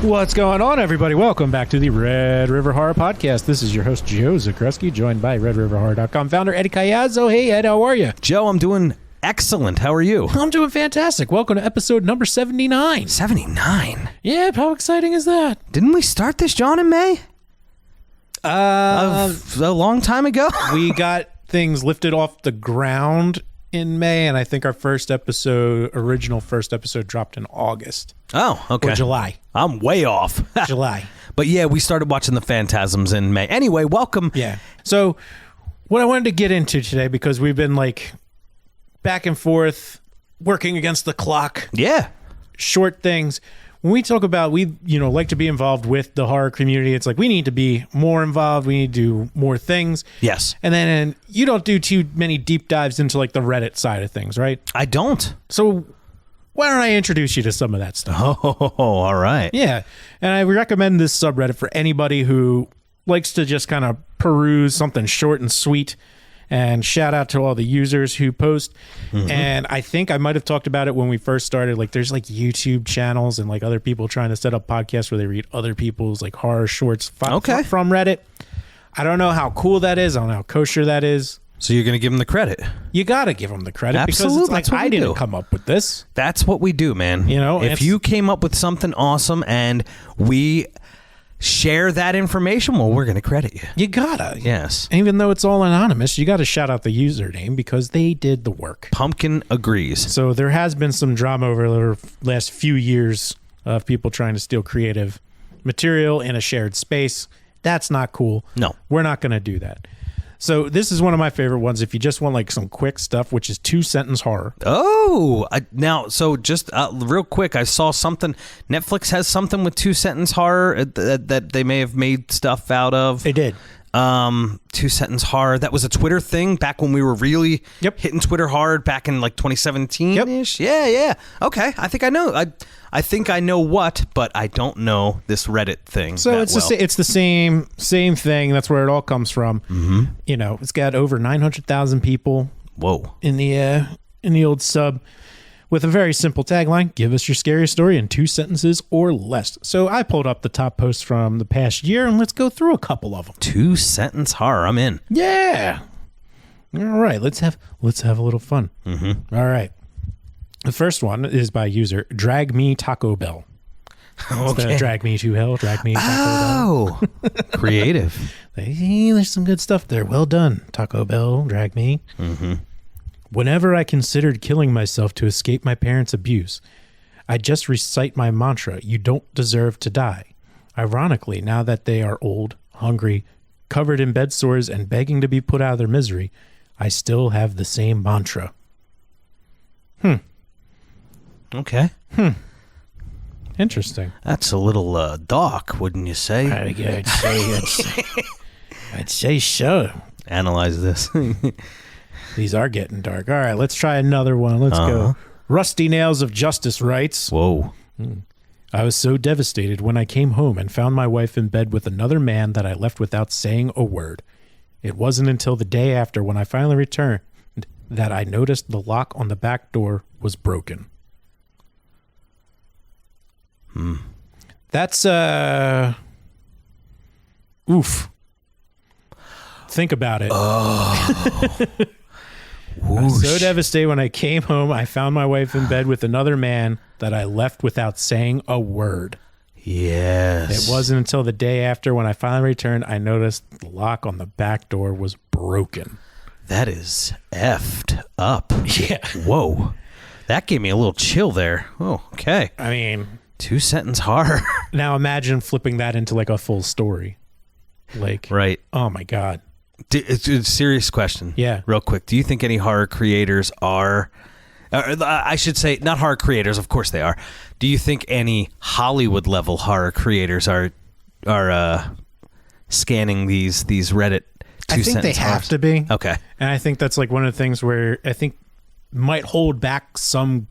What's going on, everybody? Welcome back to the Red River Horror Podcast. This is your host, Joe Zakrzewski, joined by RedRiverHorror.com founder Eddie Caiazzo. Hey, Ed, how are you? Joe, I'm doing excellent. How are you? I'm doing fantastic. Welcome to episode number 79. 79? Yeah, how exciting is that? Didn't we start this, John, in May? A long time ago? We got things lifted off the ground in May, and I think our original first episode dropped in August. Oh, okay. Or July. I'm way off. July. But yeah, we started watching The Phantasms in May. Anyway, welcome. Yeah. So what I wanted to get into today, because we've been like back and forth, working against the clock. Yeah. Short things. When we talk about, we like to be involved with the horror community, it's like we need to be more involved. We need to do more things. Yes. And then you don't do too many deep dives into like the Reddit side of things, right? I don't. So why don't I introduce you to some of that stuff? Oh, all right. Yeah. And I recommend this subreddit for anybody who likes to just kind of peruse something short and sweet. And shout out to all the users who post. Mm-hmm. And I think I might have talked about it when we first started. Like there's like YouTube channels and like other people trying to set up podcasts where they read other people's like horror shorts from Reddit. I don't know how cool that is. I don't know how kosher that is. So you're going to give them the credit. You got to give them the credit. Absolutely. Because it's like I didn't come up with this. That's what we do, man. If you came up with something awesome and we share that information, well, we're going to credit you. You gotta. Yes. Even though it's all anonymous, you got to shout out the username because they did the work. Pumpkin agrees. So there has been some drama over the last few years of people trying to steal creative material in a shared space. That's not cool. No. We're not going to do that. So this is one of my favorite ones if you just want like some quick stuff, which is 2-sentence horror. Oh, now, so just real quick, I saw something. Netflix has something with 2-sentence horror that they may have made stuff out of. They did. 2-sentence horror. That was a Twitter thing back when we were really hitting Twitter hard back in like 2017-ish. Yeah. Okay. I think I know. I think I know what, but I don't know this Reddit thing. So it's the same thing. That's where it all comes from. Mm-hmm. It's got over 900,000 people. Whoa. In the old sub. With a very simple tagline, give us your scariest story in 2 sentences or less. So I pulled up the top posts from the past year, and let's go through a couple of them. 2-sentence horror. I'm in. Yeah. All right. Let's have a little fun. Mm-hmm. All right. The first one is by user Drag Me Taco Bell. Okay. Drag Me to Hell. Drag Me Taco Bell. Oh, creative. There's some good stuff there. Well done, Taco Bell. Drag Me. Mm-hmm. Whenever I considered killing myself to escape my parents' abuse, I just recite my mantra, you don't deserve to die. Ironically, now that they are old, hungry, covered in bed sores, and begging to be put out of their misery, I still have the same mantra. Okay. Interesting. That's a little dark, wouldn't you say? I'd say so. Analyze this. These are getting dark. All right, let's try another one. Let's go. Rusty Nails of Justice writes, whoa. I was so devastated when I came home and found my wife in bed with another man that I left without saying a word. It wasn't until the day after when I finally returned that I noticed the lock on the back door was broken. That's, oof. Think about it. Oh. I was so devastated when I came home. I found my wife in bed with another man that I left without saying a word. Yes. It wasn't until the day after when I finally returned, I noticed the lock on the back door was broken. That is effed up. Yeah. Whoa. That gave me a little chill there. Oh, okay. I mean, 2-sentence horror. Now imagine flipping that into like a full story. Like, right. Oh my God. It's a serious question. Yeah. Real quick. Do you think any horror creators are, I should say, not horror creators, of course they are. Do you think any Hollywood level horror creators are scanning these Reddit 2-sentence I think they have to be. Okay. And I think that's like one of the things where I think might hold back some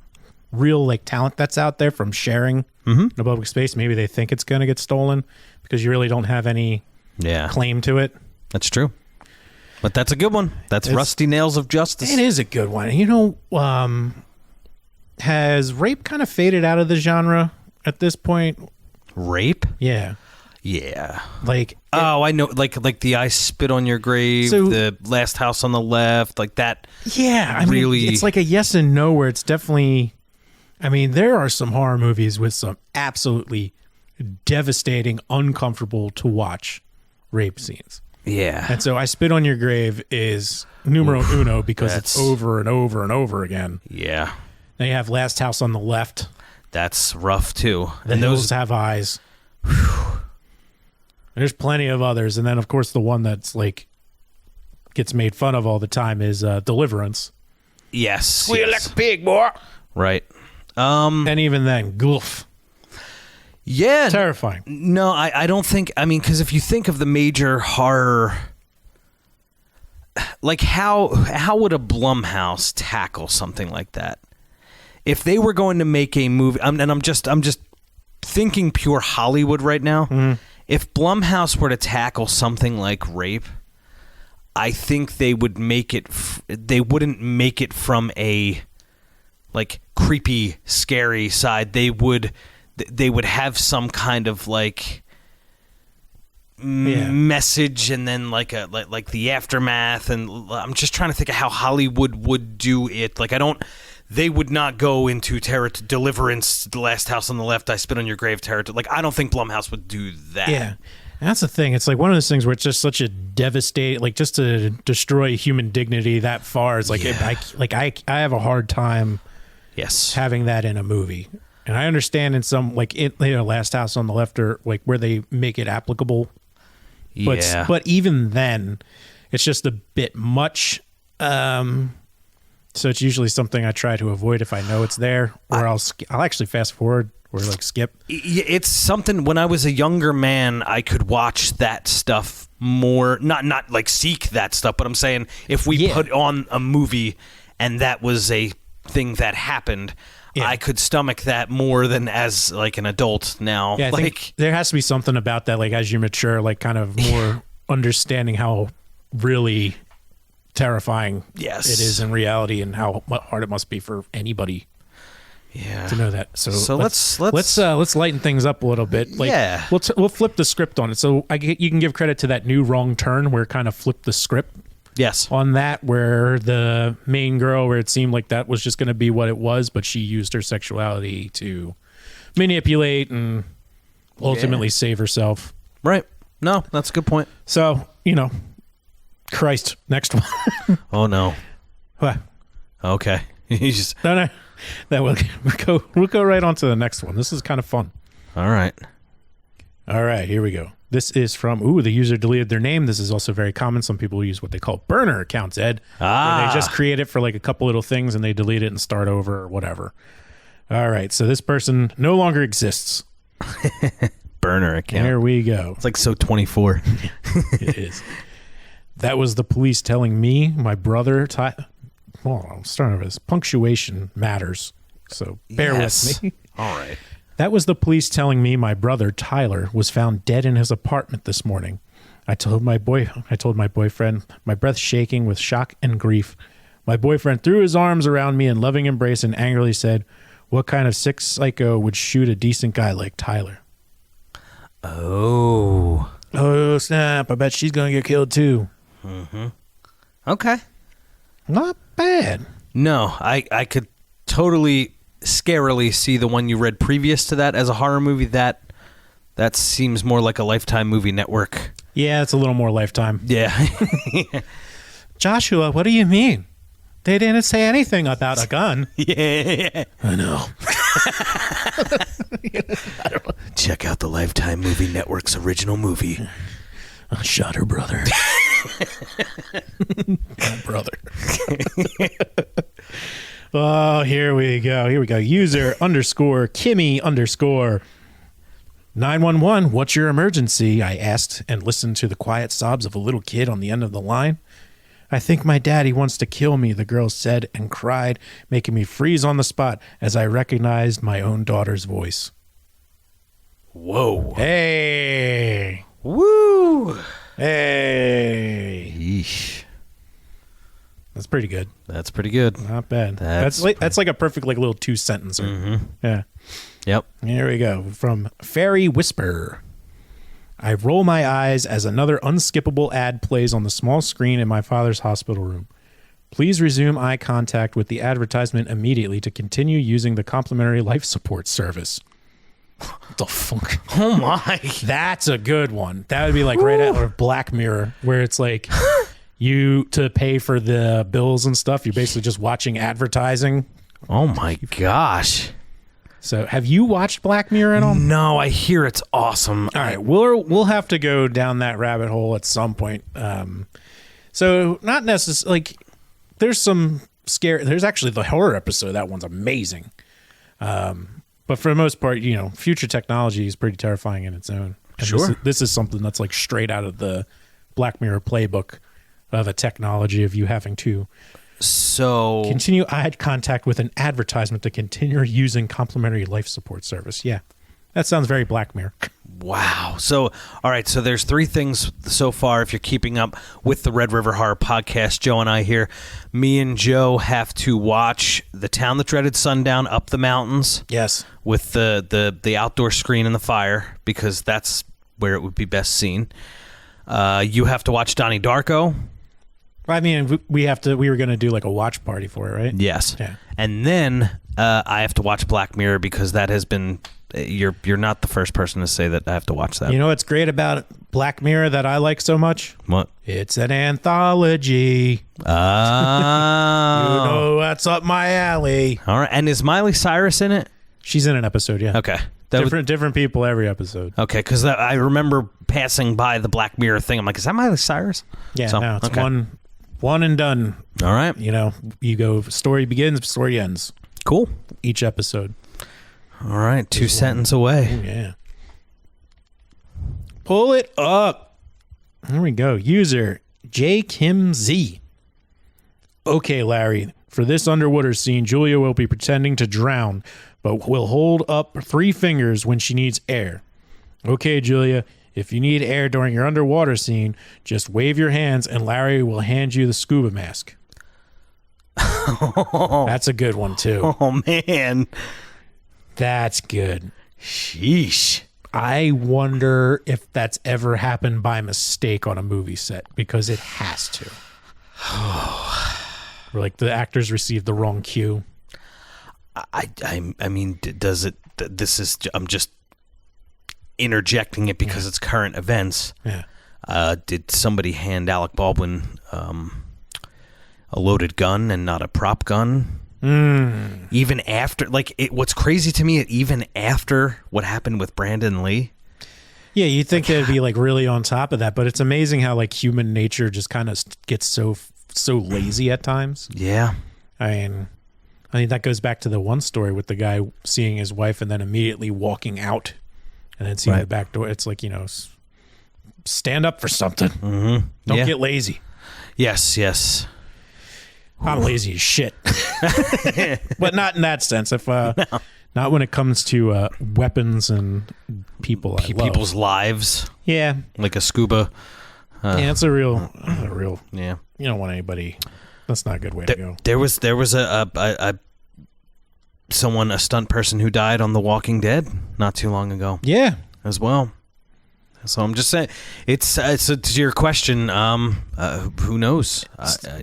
real like talent that's out there from sharing in a public space. Maybe they think it's going to get stolen because you really don't have any claim to it. That's true. But that's a good one. It's Rusty Nails of Justice. It is a good one. You know, has rape kind of faded out of the genre at this point? Rape? Yeah. Yeah. Like, I know. Like the I Spit on Your Grave, the Last House on the Left, like that. Yeah. I mean, it's like a yes and no where it's definitely, I mean, there are some horror movies with some absolutely devastating, uncomfortable to watch rape scenes. Yeah. And so I Spit on Your Grave is numero uno because it's over and over and over again. Yeah. Then you have Last House on the Left. That's rough too. And those have eyes. There's plenty of others. And then, of course, the one that's like gets made fun of all the time is Deliverance. Yes. Squeal like a pig, boy. Right. And even then, goof. Yeah. Terrifying. No, I don't think, I mean, because if you think of the major horror, like how would a Blumhouse tackle something like that? If they were going to make a movie, and I'm just thinking pure Hollywood right now. Mm-hmm. If Blumhouse were to tackle something like rape, I think they would make it. They wouldn't make it from a like creepy, scary side. They would have some kind of like message, and then like the aftermath. And I'm just trying to think of how Hollywood would do it. Like they would not go into Deliverance, The Last House on the Left, I Spit on Your Grave territory. Like, I don't think Blumhouse would do that. Yeah. And that's the thing. It's like one of those things where it's just such a devastating, like just to destroy human dignity that far. It's like, I have a hard time having that in a movie. And I understand in some, like, Last House on the Left or like where they make it applicable. But even then, it's just a bit much. So it's usually something I try to avoid if I know it's there, or I'll actually fast forward or like skip. It's something when I was a younger man, I could watch that stuff more, not like seek that stuff, but I'm saying if we put on a movie and that was a thing that happened, I could stomach that more than as like an adult now. Yeah, I think there has to be something about that, like as you mature, like kind of more understanding how really terrifying it is in reality, and how hard it must be for anybody to know that. So let's lighten things up a little bit. Like, we'll flip the script on it. So you can give credit to that new Wrong Turn where it kind of flipped the script. Yes. On that, where the main girl, where it seemed like that was just going to be what it was, but she used her sexuality to manipulate and ultimately save herself. Right. No, that's a good point. So, Christ, next one. Oh no. What? Okay. You just no. That we'll go right on to the next one. This is kind of fun. All right, here we go. This is from the user deleted their name. This is also very common. Some people use what they call burner accounts, Ed. Where they just create it for like a couple little things and they delete it and start over or whatever. All right, so this person no longer exists. Burner account. There we go. It's like so 24. It is. That was the police telling me my brother. I'm starting with this. Punctuation matters, so bear with me. All right. That was the police telling me my brother Tyler was found dead in his apartment this morning. I told my boyfriend, my breath shaking with shock and grief. My boyfriend threw his arms around me in loving embrace and angrily said, "What kind of sick psycho would shoot a decent guy like Tyler?" Oh snap! I bet she's gonna get killed too. Mm-hmm. Okay. Not bad. No, I could totally scarily see the one you read previous to that as a horror movie. That seems more like a Lifetime movie network. Yeah, it's a little more Lifetime. Yeah. Joshua, what do you mean? They didn't say anything about a gun. Yeah. I know. Check out the Lifetime movie network's original movie. I shot her brother. My brother. Oh, here we go. User _Kimmy_ 911, what's your emergency? I asked and listened to the quiet sobs of a little kid on the end of the line. I think my daddy wants to kill me, the girl said and cried, making me freeze on the spot as I recognized my own daughter's voice. Whoa. Hey. Woo. Hey. Yeesh. That's pretty good. That's pretty good. Not bad. That's like a perfect like little 2-sentencer. Mm-hmm. Yeah. Yep. Here we go. From Fairy Whisper. I roll my eyes as another unskippable ad plays on the small screen in my father's hospital room. Please resume eye contact with the advertisement immediately to continue using the complimentary life support service. What the fuck? Oh my. That's a good one. That would be like right at Black Mirror, where it's like you to pay for the bills and stuff. You're basically just watching advertising. Oh my gosh. So have you watched Black Mirror at all? No, I hear it's awesome. All right, we'll have to go down that rabbit hole at some point. So not necessarily like there's some scary. There's actually the horror episode. That one's amazing. But for the most part, you know, future technology is pretty terrifying in its own. And Sure. This is something that's like straight out of the Black Mirror playbook of a technology of you having to continue eye contact with an advertisement to continue using complimentary life support service. Yeah, that sounds very Black Mirror. Wow. So, all right. So there's 3 things so far. If you're keeping up with the Red River Horror Podcast, Joe and I here, me and Joe have to watch The Town That Dreaded Sundown, Up the Mountains. Yes. With the outdoor screen and the fire, because that's where it would be best seen. You have to watch Donnie Darko. I mean, we were going to do like a watch party for it, right? Yes. Yeah. And then I have to watch Black Mirror, because that has been... You're not the first person to say that I have to watch that. You know what's great about Black Mirror that I like so much? What? It's an anthology. Oh. You know, that's up my alley. All right. And is Miley Cyrus in it? She's in an episode, yeah. Okay. Different people every episode. Okay, because I remember passing by the Black Mirror thing. I'm like, is that Miley Cyrus? Yeah, no, it's one and done. All right. You know, you go, story begins, story ends. Cool. Each episode. All right, 2 sentences away. Oh, yeah. Pull it up. Here we go. User J Kim Z. Okay, Larry. For this underwater scene, Julia will be pretending to drown, but will hold up 3 fingers when she needs air. Okay, Julia. If you need air during your underwater scene, just wave your hands and Larry will hand you the scuba mask. That's a good one, too. Oh, man. That's good. Sheesh. I wonder if that's ever happened by mistake on a movie set, because it has to. Or like the actors received the wrong cue. I mean, does it? I'm just interjecting it because it's current events. Yeah. Did somebody hand Alec Baldwin a loaded gun and not a prop gun? Even after, like, what's crazy to me, even after what happened with Brandon Lee. Yeah, you'd think they'd be like really on top of that, but it's amazing how like human nature just kind of gets so lazy at times. Yeah. I mean that goes back to the one story with the guy seeing his wife and then immediately walking out and then seeing the back door. It's like, you know, stand up for something. Mm-hmm. Don't get lazy. Yes. I'm lazy as shit. But not in that sense. If not when it comes to weapons and people I love. People's lives. Yeah. Like a scuba. Yeah, it's a real Yeah. You don't want anybody. That's not a good way to go. There was a stunt person who died on The Walking Dead not too long ago. Yeah. As well. So I'm just saying, it's to your question. Who knows?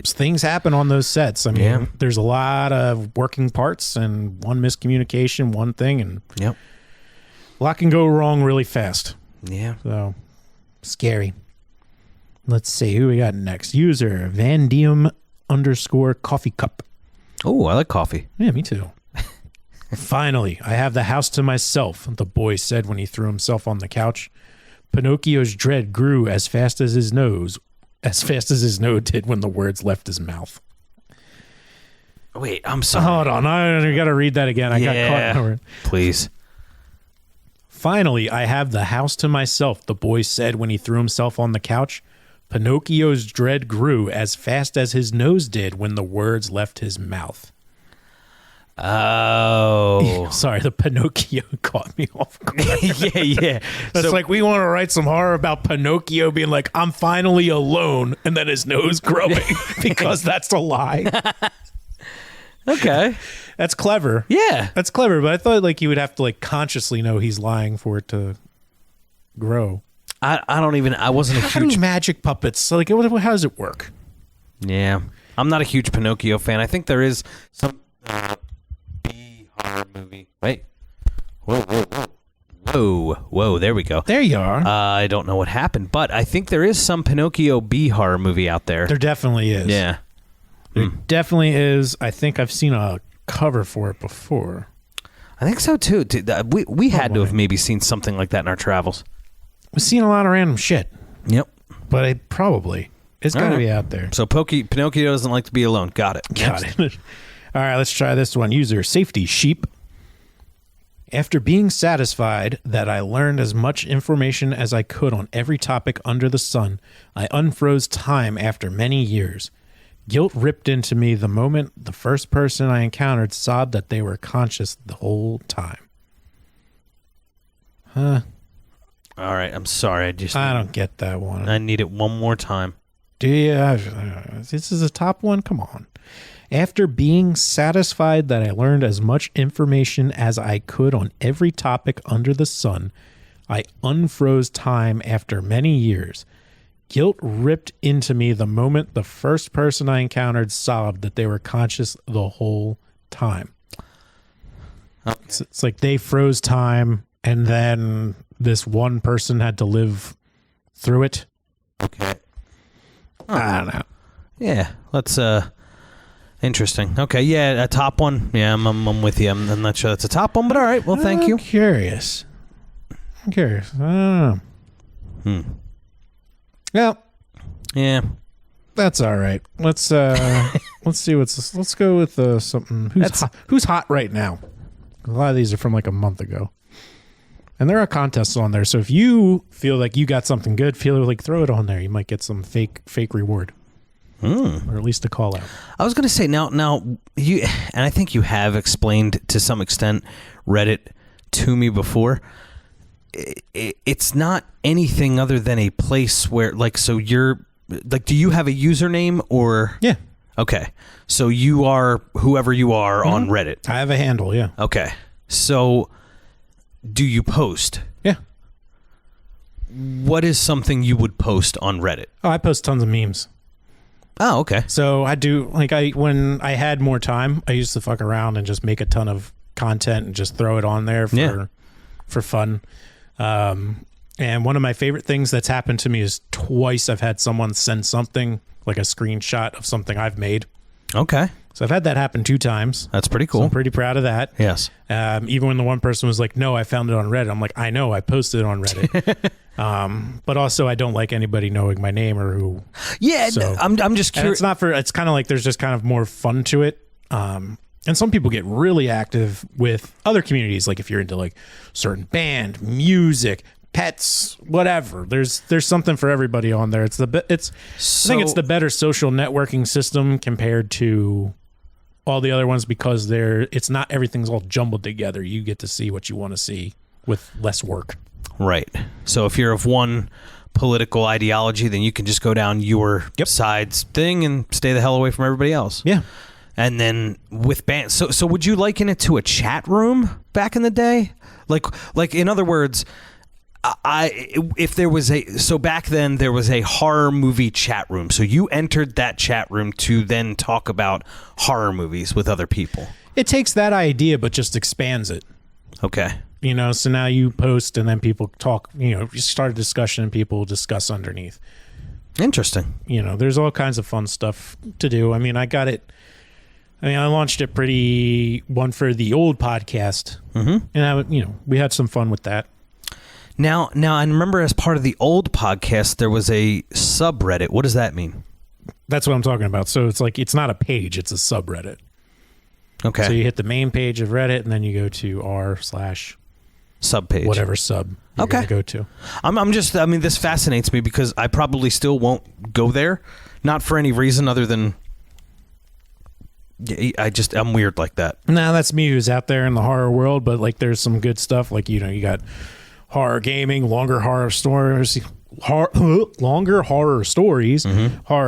Things happen on those sets. I mean, there's a lot of working parts and one miscommunication, one thing, and a lot can go wrong really fast. Yeah. So scary. Let's see who we got next. User Van Diem _coffee cup. Oh, I like coffee. Yeah, me too. Finally, I have the house to myself, the boy said when he threw himself on the couch. Pinocchio's dread grew as fast as his nose did when the words left his mouth. Wait, I'm sorry. Hold on, I got to read that again. I got caught in the word. Please. Finally, I have the house to myself, the boy said when he threw himself on the couch. Pinocchio's dread grew as fast as his nose did when the words left his mouth. Oh. Sorry, the Pinocchio caught me off guard. Yeah. It's like we want to write some horror about Pinocchio being like, I'm finally alone, and then his nose growing because that's a lie. Okay. That's clever. Yeah. That's clever, but I thought like you would have to like consciously know he's lying for it to grow. I wasn't a How huge do magic puppets, like how does it work? Yeah. I'm not a huge Pinocchio fan. I think there is some B horror movie. Wait. Whoa, there we go. There you are. I don't know what happened, but I think there is some Pinocchio B horror movie out there. There definitely is. Yeah. There definitely is. I think I've seen a cover for it before. I think so too. We had to have maybe seen something like that in our travels. We've seen a lot of random shit. Yep. But it's got to be out there. So Pinocchio doesn't like to be alone. Got it. Got it. All right, let's try this one. User Safety Sheep. After being satisfied that I learned as much information as I could on every topic under the sun, I unfroze time after many years. Guilt ripped into me the moment the first person I encountered sobbed that they were conscious the whole time. Huh? All right, I'm sorry. I don't get that one. I need it one more time. Do you? This is a top one? Come on. After being satisfied that I learned as much information as I could on every topic under the sun, I unfroze time after many years. Guilt ripped into me the moment the first person I encountered sobbed that they were conscious the whole time. Okay. It's like they froze time and then this one person had to live through it. Okay. I don't know. Yeah, let's interesting. Okay, yeah, a top one. Yeah, I'm with you. I'm not sure that's a top one, but all right. Well, thank you. I'm curious. I don't know. Well, yeah, that's all right. Let's see let's go with something. Who's hot right now? A lot of these are from like a month ago. And there are contests on there. So if you feel like you got something good, feel like throw it on there. You might get some fake reward. Or at least a call out. I was going to say now you, and I think you have explained to some extent Reddit to me before. It's not anything other than a place where so you're like, do you have a username or? Yeah. Okay. So you are whoever you are on Reddit. I have a handle. Yeah. Okay. So do you post? Yeah. What is something you would post on Reddit? Oh, I post tons of memes. Oh, okay. So I do when I had more time, I used to fuck around and just make a ton of content and just throw it on there for fun. And one of my favorite things that's happened to me is twice I've had someone send something like a screenshot of something I've made. Okay. So I've had that happen 2 times. That's pretty cool. So I'm pretty proud of that. Yes. Even when the one person was like, no, I found it on Reddit. I'm like, I know, I posted it on Reddit. But also I don't like anybody knowing my name or who. Yeah. So, I'm just curious. It's kind of like, there's just kind of more fun to it. And some people get really active with other communities. Like if you're into like certain band, music, pets, whatever, there's something for everybody on there. I think it's the better social networking system compared to all the other ones because it's not everything's all jumbled together. You get to see what you want to see with less work. Right. So if you're of one political ideology, then you can just go down your side's thing and stay the hell away from everybody else. Yeah. And then with bands, so would you liken it to a chat room back in the day? Like in other words, if there was back then there was a horror movie chat room. So you entered that chat room to then talk about horror movies with other people. It takes that idea, but just expands it. Okay. So now you post and then people talk, you start a discussion and people discuss underneath. Interesting. There's all kinds of fun stuff to do. I mean, I launched it one for the old podcast. Mm-hmm. And we had some fun with that. Now I remember as part of the old podcast, there was a subreddit. What does that mean? That's what I'm talking about. So it's like, it's not a page, it's a subreddit. Okay. So you hit the main page of Reddit and then you go to r/subpage, whatever sub you're going to go to. This fascinates me because I probably still won't go there. Not for any reason other than I'm weird like that. Nah, that's me who's out there in the horror world, but like there's some good stuff. Like, you got horror gaming, longer horror stories, horror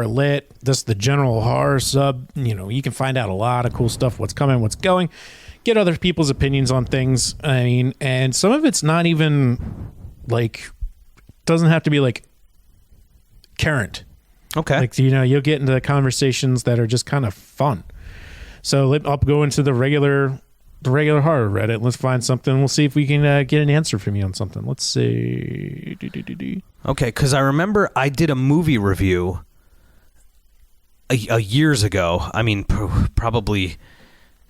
lit, just the general horror sub. You can find out a lot of cool stuff, what's coming, what's going, get other people's opinions on things. I mean, and some of it's not even like, doesn't have to be like current. Okay. Like, you'll get into conversations that are just kind of fun. So I'll go into the regular horror Reddit. Let's find something. We'll see if we can get an answer from you on something. Let's see. Okay, because I remember I did a movie review a years ago. I mean, probably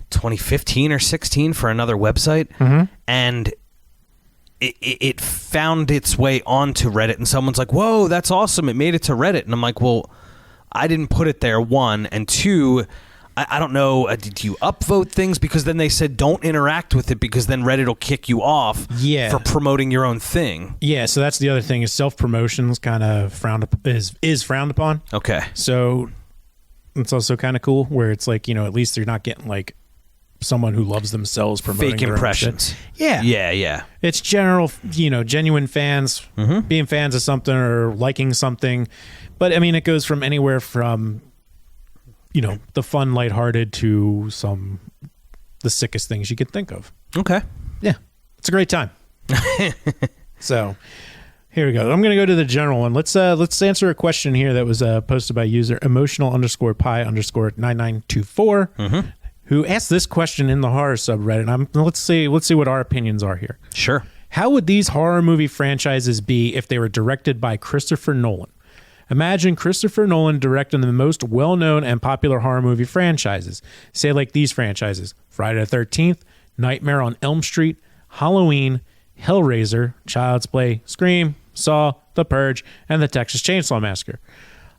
2015 or 16 for another website. Mm-hmm. And it found its way onto Reddit. And someone's like, whoa, that's awesome. It made it to Reddit. And I'm like, well, I didn't put it there, one. And two, I don't know, did you upvote things? Because then they said don't interact with it because then Reddit will kick you off for promoting your own thing. Yeah, so that's the other thing is self-promotion's kind of is frowned upon. Okay. So it's also kind of cool where it's like, at least they're not getting like someone who loves themselves promoting fake their impressions. Yeah. Yeah. It's general, genuine fans being fans of something or liking something. But I mean, it goes from anywhere from the fun, lighthearted to the sickest things you could think of. Okay. Yeah. It's a great time. So here we go. I'm going to go to the general one. Let's answer a question here that was posted by user emotional_pi_9924, who asked this question in the horror subreddit. Let's see what our opinions are here. Sure. How would these horror movie franchises be if they were directed by Christopher Nolan? Imagine Christopher Nolan directing the most well-known and popular horror movie franchises. Say like these franchises: Friday the 13th, Nightmare on Elm Street, Halloween, Hellraiser, Child's Play, Scream, Saw, The Purge, and the Texas Chainsaw Massacre.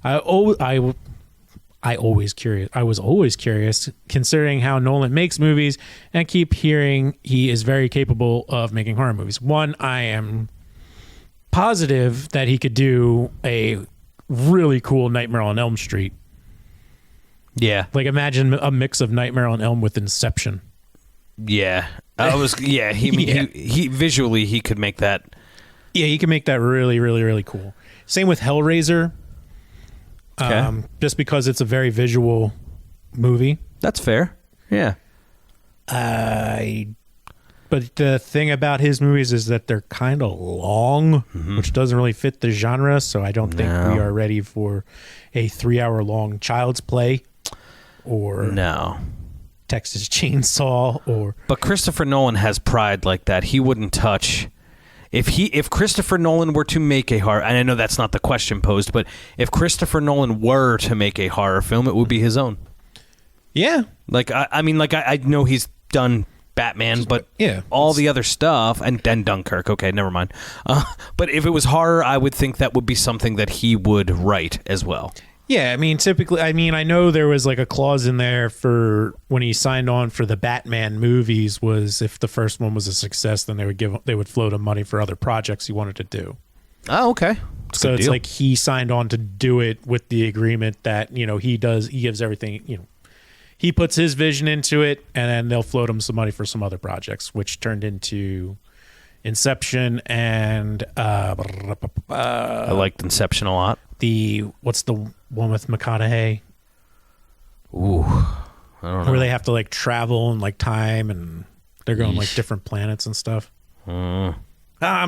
I was always curious, considering how Nolan makes movies, and keep hearing he is very capable of making horror movies. One, I am positive that he could do a really cool Nightmare on Elm Street. Yeah. Like imagine a mix of Nightmare on Elm with Inception. Yeah. He visually he could make that. Yeah, he can make that really, really, really cool. Same with Hellraiser. Okay. Just because it's a very visual movie. That's fair. Yeah. But the thing about his movies is that they're kind of long, which doesn't really fit the genre. So I don't think we are ready for a 3-hour-long Child's Play or Texas Chainsaw But Christopher Nolan has pride like that. He wouldn't touch. If Christopher Nolan were to make a horror, and I know that's not the question posed, but if Christopher Nolan were to make a horror film, it would be his own. Yeah. Like I know he's done Batman, but all the other stuff, and Dunkirk. Okay, never mind. But if it was horror, I would think that would be something that he would write as well. Yeah, I mean, typically, I know there was like a clause in there for when he signed on for the Batman movies was if the first one was a success, then they would float him money for other projects he wanted to do. Oh, okay. So it's like he signed on to do it with the agreement that he gives everything. He puts his vision into it, and then they'll float him some money for some other projects, which turned into Inception and I liked Inception a lot. What's the one with McConaughey? Ooh, I don't know. Where they have to like travel and like time, and they're going like different planets and stuff. I'm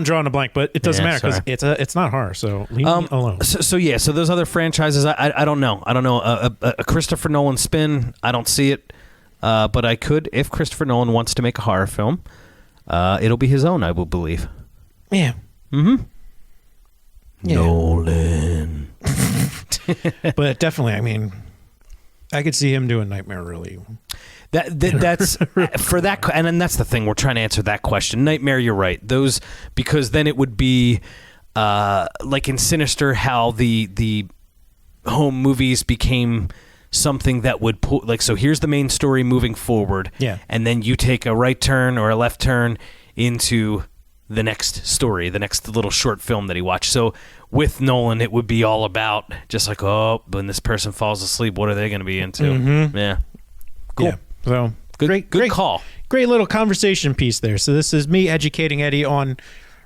drawing a blank, but it doesn't matter because it's not horror, so leave me alone. So those other franchises, I don't know. A Christopher Nolan spin, I don't see it, but I could if Christopher Nolan wants to make a horror film. It'll be his own, I will believe. Yeah. Mm-hmm. Yeah. Nolan. But definitely, I mean, I could see him doing Nightmare really. That's for that, and then that's the thing. We're trying to answer that question. Nightmare, you're right. Those, because then it would be like in Sinister, how the home movies became something that would pull. Like, so here's the main story moving forward, and then you take a right turn or a left turn into the next story, the next little short film that he watched. So with Nolan, it would be all about just like, oh, when this person falls asleep, what are they going to be into? Mm-hmm. Yeah. Cool. Yeah. So good call. Great little conversation piece there. So this is me educating Eddie on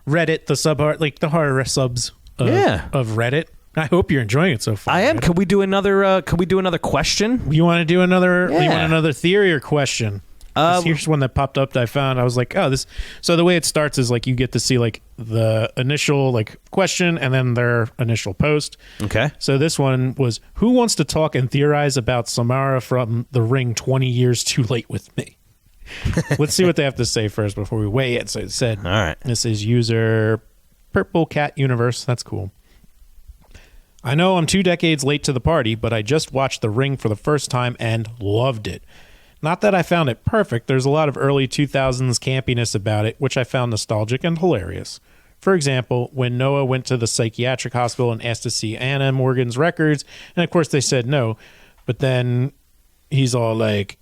Reddit, the horror subs of Reddit. I hope you're enjoying it so far. I am. Reddit. Could we do another question? You want to do another? Yeah. You want another theory or question? Here's one that popped up that I found. I was like, oh, this. So the way it starts is like you get to see like the initial like question and then their initial post. Okay. So this one was, who wants to talk and theorize about Samara from The Ring 20 years too late with me? Let's see what they have to say first before we weigh it. So it said, all right. This is user Purple Cat Universe. That's cool. I know I'm 2 decades late to the party, but I just watched The Ring for the first time and loved it. Not that I found it perfect. There's a lot of early 2000s campiness about it, which I found nostalgic and hilarious. For example, when Noah went to the psychiatric hospital and asked to see Anna Morgan's records, and of course they said no, but then he's all like,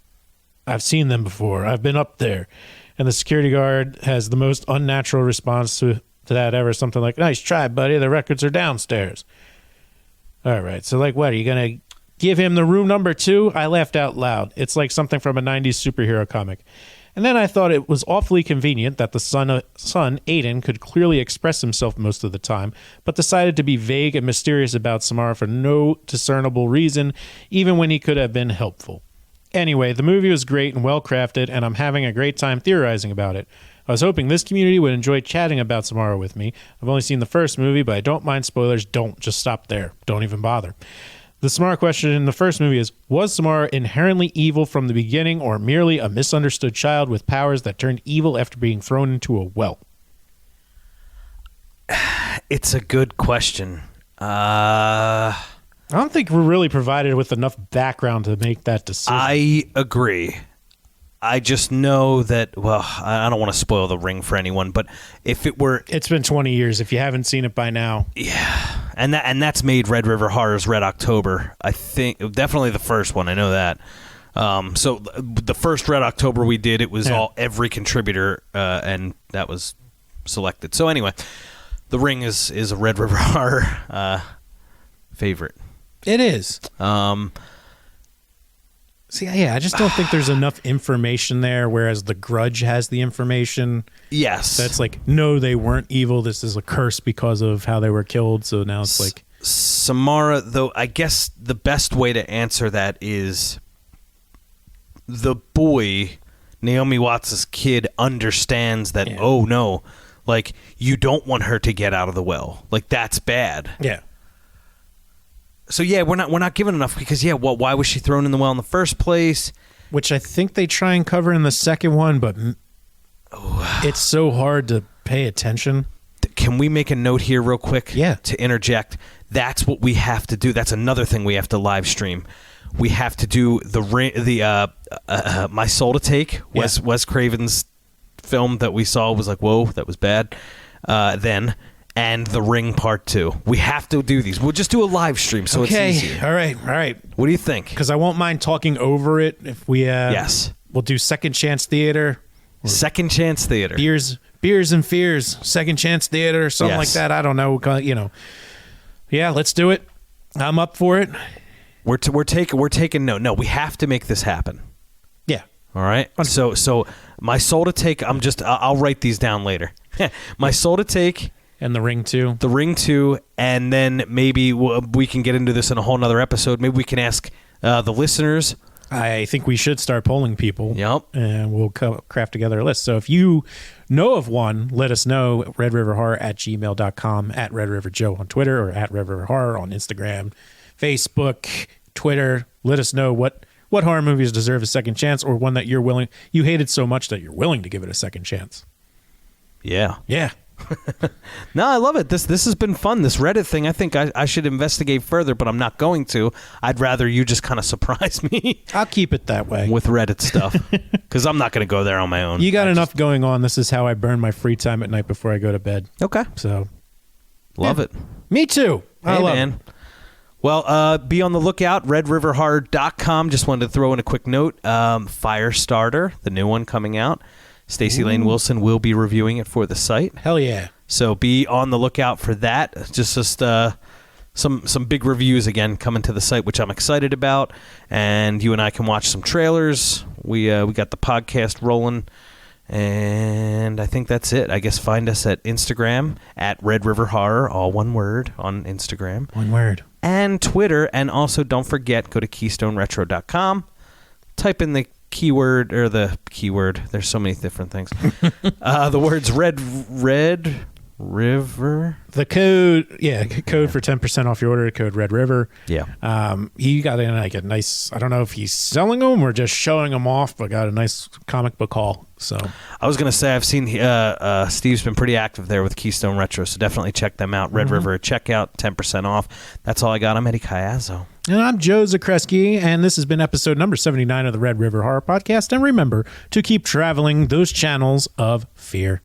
I've seen them before. I've been up there. And the security guard has the most unnatural response to that ever. Something like, nice try, buddy. The records are downstairs. All right. So like, what? Are you going to give him the room number 2? I laughed out loud. It's like something from a 90s superhero comic. And then I thought it was awfully convenient that the son, Aiden, could clearly express himself most of the time, but decided to be vague and mysterious about Samara for no discernible reason, even when he could have been helpful. Anyway, the movie was great and well-crafted, and I'm having a great time theorizing about it. I was hoping this community would enjoy chatting about Samara with me. I've only seen the first movie, but I don't mind spoilers. Don't. Just stop there. Don't even bother. The Samara question in the first movie is, was Samara inherently evil from the beginning or merely a misunderstood child with powers that turned evil after being thrown into a well? It's a good question. I don't think we're really provided with enough background to make that decision. I agree. I just know that, well, I don't want to spoil The Ring for anyone, but if it were... It's been 20 years. If you haven't seen it by now. Yeah. And that's made Red River Horror's Red October. I think, definitely the first one. I know that. So the first Red October we did, it was every contributor, and that was selected. So anyway, The Ring is a Red River Horror favorite. It is. See, yeah, I just don't think there's enough information there, whereas The Grudge has the information. Yes. That's like, no, they weren't evil. This is a curse because of how they were killed. So now it's like... Samara, though, I guess the best way to answer that is the boy, Naomi Watts' kid, understands that, oh, no, like, you don't want her to get out of the well. Like, that's bad. Yeah. So yeah, we're not given enough because why was she thrown in the well in the first place? Which I think they try and cover in the second one, but it's so hard to pay attention. Can we make a note here real quick? Yeah. To interject, that's what we have to do. That's another thing we have to live stream. We have to do My Soul to Take. Wes Craven's film that we saw was like, whoa, that was bad. And The Ring Part 2. We have to do these. We'll just do a live stream so it's easier. All right. What do you think? Because I won't mind talking over it if we... yes. We'll do Second Chance Theater. Second Chance Theater. Beers and Fears. Second Chance Theater or something like that. I don't know. Yeah, let's do it. I'm up for it. We're taking note. No, we have to make this happen. Yeah. All right. So My Soul to Take. I'll write these down later. My Soul to Take... And The Ring 2. The Ring 2, and then maybe we can get into this in a whole nother episode. Maybe we can ask the listeners. I think we should start polling people. Yep. And we'll craft together a list. So if you know of one, let us know. redriverhorror@gmail.com, at redriverjoe on Twitter, or at redriverhorror on Instagram, Facebook, Twitter. Let us know what horror movies deserve a second chance, or one that you hated so much that you're willing to give it a second chance. Yeah. Yeah. No, I love it. This has been fun. This Reddit thing, I think I should investigate further, but I'm not going to. I'd rather you just kind of surprise me. I'll keep it that way. With Reddit stuff. Because I'm not going to go there on my own. You got enough going on. This is how I burn my free time at night before I go to bed. Okay. So. Love it. Me too. Hey, man. Well, be on the lookout. RedRiverHorror.com. Just wanted to throw in a quick note. Firestarter, the new one coming out. Stacey Lane Wilson will be reviewing it for the site. Hell yeah. So be on the lookout for that. Just some big reviews again coming to the site, which I'm excited about. And you and I can watch some trailers. We got the podcast rolling. And I think that's it. I guess find us at Instagram at Red River Horror, all one word on Instagram. One word. And Twitter. And also don't forget, go to KeystoneRetro.com. Type in the keyword, or the keyword. There's so many different things. The words Red River. The code for 10% off your order, code Red River. Yeah. He got in like a nice, I don't know if he's selling them or just showing them off, but got a nice comic book haul. So I was going to say, I've seen Steve's been pretty active there with Keystone Retro, so definitely check them out. Red River checkout, 10% off. That's all I got. I'm Eddie Caiazzo. And I'm Joe Zakrzewski, and this has been episode number 79 of the Red River Horror Podcast. And remember to keep traveling those channels of fear.